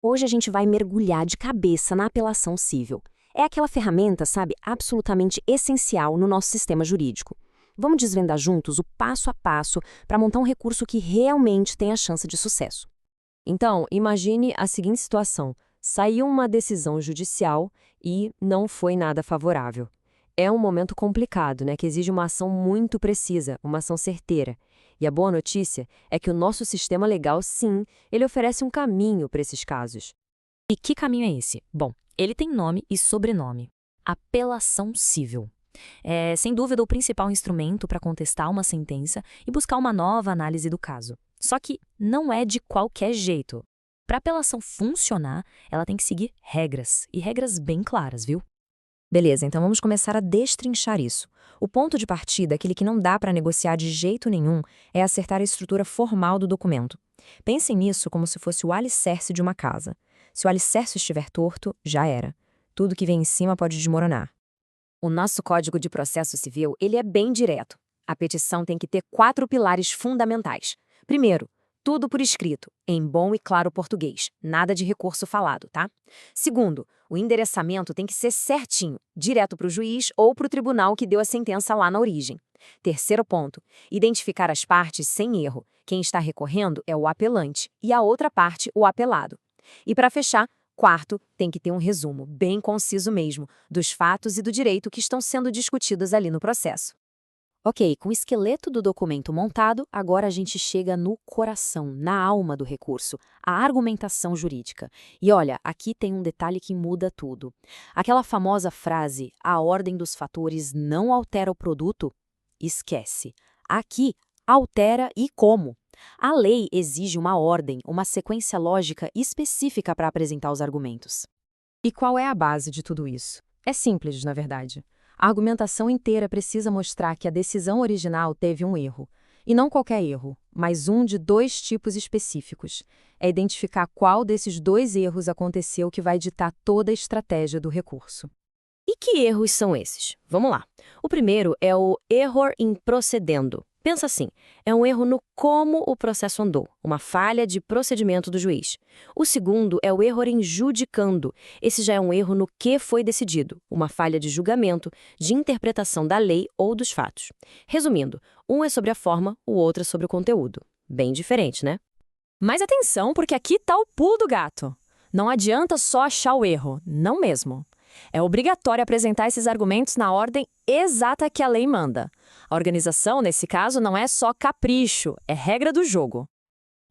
Hoje a gente vai mergulhar de cabeça na apelação cível. É aquela ferramenta, sabe, absolutamente essencial no nosso sistema jurídico. Vamos desvendar juntos o passo a passo para montar um recurso que realmente tenha chance de sucesso. Então, imagine a seguinte situação: saiu uma decisão judicial e não foi nada favorável. É um momento complicado, né, que exige uma ação muito precisa, uma ação certeira. E a boa notícia é que o nosso sistema legal, sim, ele oferece um caminho para esses casos. E que caminho é esse? Bom, ele tem nome e sobrenome: apelação cível. É, sem dúvida, o principal instrumento para contestar uma sentença e buscar uma nova análise do caso. Só que não é de qualquer jeito. Para a apelação funcionar, ela tem que seguir regras, e regras bem claras, viu? Beleza, então vamos começar a destrinchar isso. O ponto de partida, aquele que não dá para negociar de jeito nenhum, é acertar a estrutura formal do documento. Pensem nisso como se fosse o alicerce de uma casa. Se o alicerce estiver torto, já era. Tudo que vem em cima pode desmoronar. O nosso Código de Processo Civil, ele é bem direto. A petição tem que ter 4 pilares fundamentais. Primeiro, tudo por escrito, em bom e claro português, nada de recurso falado, tá? Segundo, o endereçamento tem que ser certinho, direto para o juiz ou para o tribunal que deu a sentença lá na origem. Terceiro ponto, identificar as partes sem erro. Quem está recorrendo é o apelante e a outra parte, o apelado. E para fechar, quarto, tem que ter um resumo, bem conciso mesmo, dos fatos e do direito que estão sendo discutidos ali no processo. Ok, com o esqueleto do documento montado, agora a gente chega no coração, na alma do recurso, a argumentação jurídica. E olha, aqui tem um detalhe que muda tudo. Aquela famosa frase, a ordem dos fatores não altera o produto, esquece. Aqui, altera e como. A lei exige uma ordem, uma sequência lógica específica para apresentar os argumentos. E qual é a base de tudo isso? É simples, na verdade. A argumentação inteira precisa mostrar que a decisão original teve um erro. E não qualquer erro, mas um de 2 tipos específicos. É identificar qual desses 2 erros aconteceu que vai ditar toda a estratégia do recurso. E que erros são esses? Vamos lá. O primeiro é o error in procedendo. Pensa assim, é um erro no como o processo andou, uma falha de procedimento do juiz. O segundo é o erro in judicando. Esse já é um erro no que foi decidido, uma falha de julgamento, de interpretação da lei ou dos fatos. Resumindo, um é sobre a forma, o outro é sobre o conteúdo. Bem diferente, né? Mas atenção, porque aqui está o pulo do gato. Não adianta só achar o erro, não mesmo. É obrigatório apresentar esses argumentos na ordem exata que a lei manda. A organização, nesse caso, não é só capricho, é regra do jogo.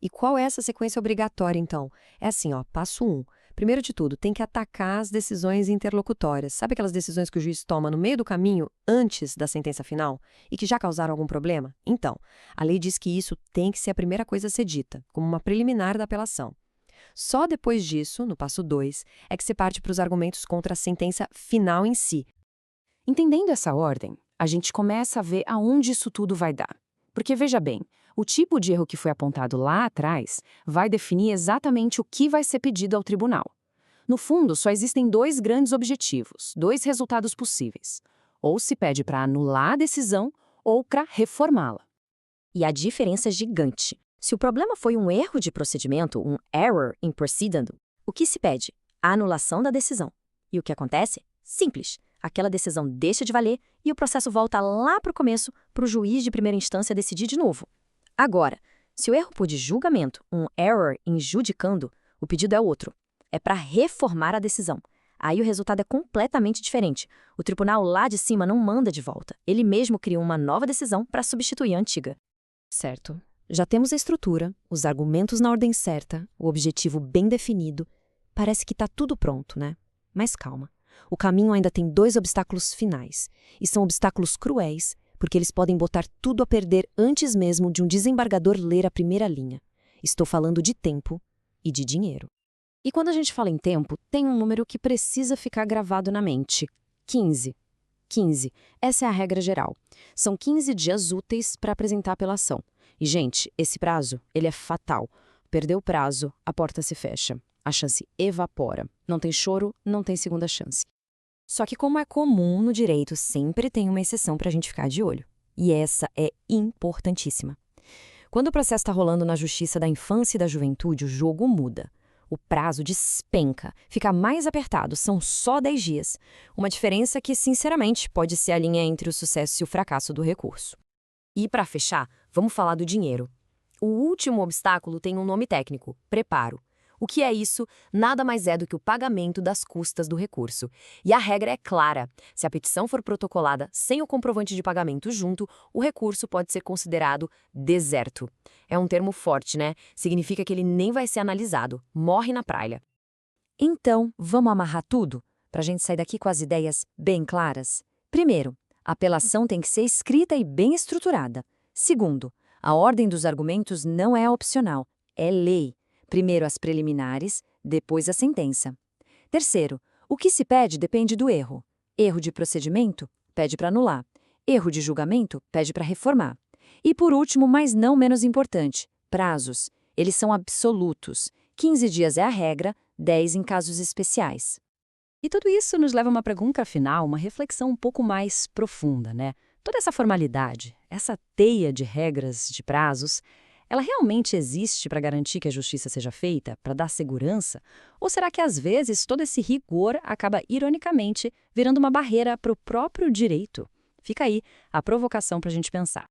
E qual é essa sequência obrigatória, então? É assim, ó, passo 1. Primeiro de tudo, tem que atacar as decisões interlocutórias. Sabe aquelas decisões que o juiz toma no meio do caminho, antes da sentença final, e que já causaram algum problema? Então, a lei diz que isso tem que ser a primeira coisa a ser dita, como uma preliminar da apelação. Só depois disso, no passo 2, é que se parte para os argumentos contra a sentença final em si. Entendendo essa ordem, a gente começa a ver aonde isso tudo vai dar. Porque, veja bem, o tipo de erro que foi apontado lá atrás vai definir exatamente o que vai ser pedido ao tribunal. No fundo, só existem 2 grandes objetivos, 2 resultados possíveis. Ou se pede para anular a decisão ou para reformá-la. E a diferença é gigante. Se o problema foi um erro de procedimento, um error in proceedendo, o que se pede? A anulação da decisão. E o que acontece? Simples. Aquela decisão deixa de valer e o processo volta lá para o começo, para o juiz de primeira instância decidir de novo. Agora, se o erro for de julgamento, um error in judicando, o pedido é outro. É para reformar a decisão. Aí o resultado é completamente diferente. O tribunal lá de cima não manda de volta. Ele mesmo cria uma nova decisão para substituir a antiga. Certo. Já temos a estrutura, os argumentos na ordem certa, o objetivo bem definido. Parece que está tudo pronto, né? Mas calma. O caminho ainda tem 2 obstáculos finais. E são obstáculos cruéis, porque eles podem botar tudo a perder antes mesmo de um desembargador ler a primeira linha. Estou falando de tempo e de dinheiro. E quando a gente fala em tempo, tem um número que precisa ficar gravado na mente: 15. 15. Essa é a regra geral. São 15 dias úteis para apresentar a apelação. E, gente, esse prazo, ele é fatal. Perdeu o prazo, a porta se fecha. A chance evapora. Não tem choro, não tem segunda chance. Só que, como é comum no direito, sempre tem uma exceção para a gente ficar de olho. E essa é importantíssima. Quando o processo está rolando na Justiça da Infância e da Juventude, o jogo muda. O prazo despenca, fica mais apertado, são só 10 dias. Uma diferença que, sinceramente, pode ser a linha entre o sucesso e o fracasso do recurso. E, para fechar, vamos falar do dinheiro. O último obstáculo tem um nome técnico: preparo. O que é isso? Nada mais é do que o pagamento das custas do recurso. E a regra é clara: se a petição for protocolada sem o comprovante de pagamento junto, o recurso pode ser considerado deserto. É um termo forte, né? Significa que ele nem vai ser analisado, morre na praia. Então, vamos amarrar tudo, para a gente sair daqui com as ideias bem claras? Primeiro, a apelação tem que ser escrita e bem estruturada. Segundo, a ordem dos argumentos não é opcional, é lei. Primeiro as preliminares, depois a sentença. Terceiro, o que se pede depende do erro. Erro de procedimento, pede para anular. Erro de julgamento, pede para reformar. E por último, mas não menos importante, prazos. Eles são absolutos. 15 dias é a regra, 10 em casos especiais. E tudo isso nos leva a uma pergunta final, uma reflexão um pouco mais profunda, né? Toda essa formalidade, essa teia de regras, de prazos, ela realmente existe para garantir que a justiça seja feita, para dar segurança? Ou será que, às vezes, todo esse rigor acaba, ironicamente, virando uma barreira para o próprio direito? Fica aí a provocação para a gente pensar.